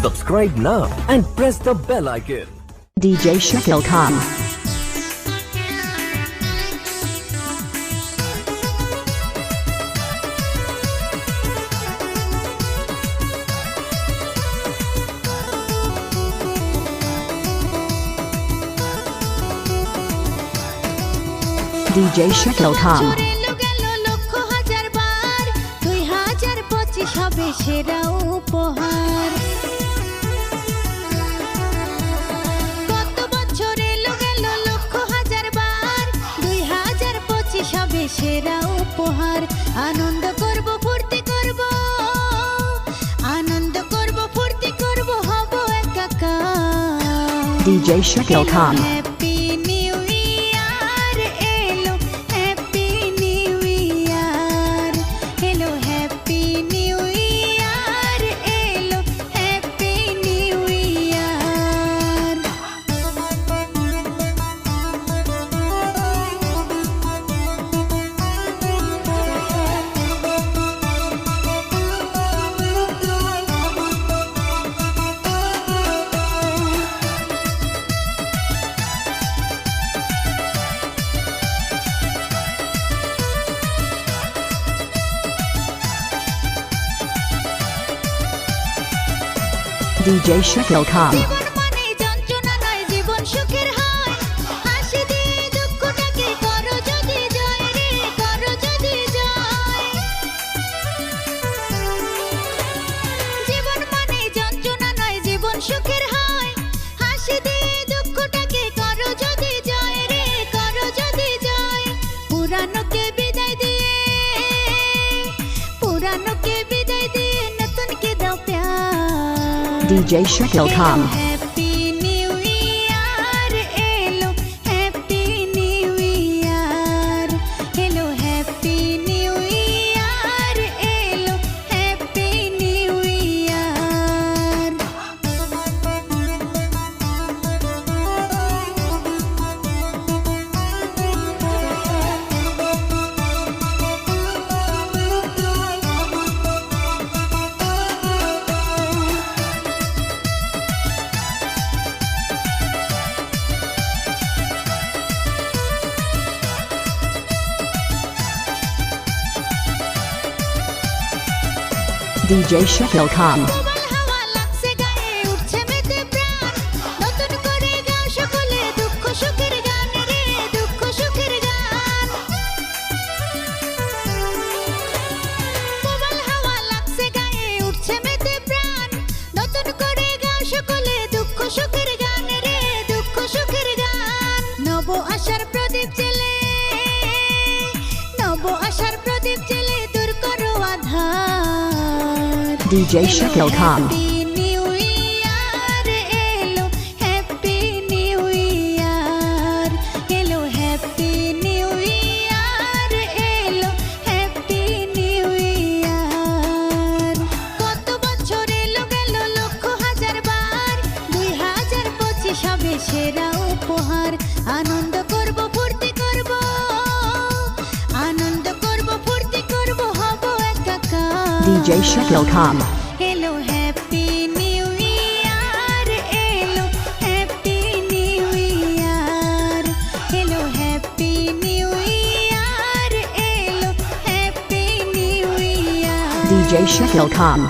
Subscribe now and press the bell icon. DJ Shakil Khan. DJ Shakil Khan. হবে সেরা উপহার কত বছর এলো গেল লক্ষ হাজার বার 2025 হবে সেরা উপহার আনন্দ করব ফুর্তি করব হব একাকার DJ Shakil Khan. DJ Shakil Khan. DJ Shakil Khan. Happy New Year, hello, Happy New Year, hello, Happy New Year, hello, Happy New Year. DJ Shakil Khan. DJ Shakil Khan. Happy New Year, hello, Happy New Year, hello, Happy New Year, hello, Happy New Year. কত বছর এলো গেল লক্ষ হাজার বার 2025 হবে সেরা উপহার আনন্দ করব ফুর্তি করব হব একাকার DJ Shakil Khan. Hello, Happy New Year, hello, Happy New Year, hello, Happy New Year, hello, Happy New Year. DJ Shakil Khan.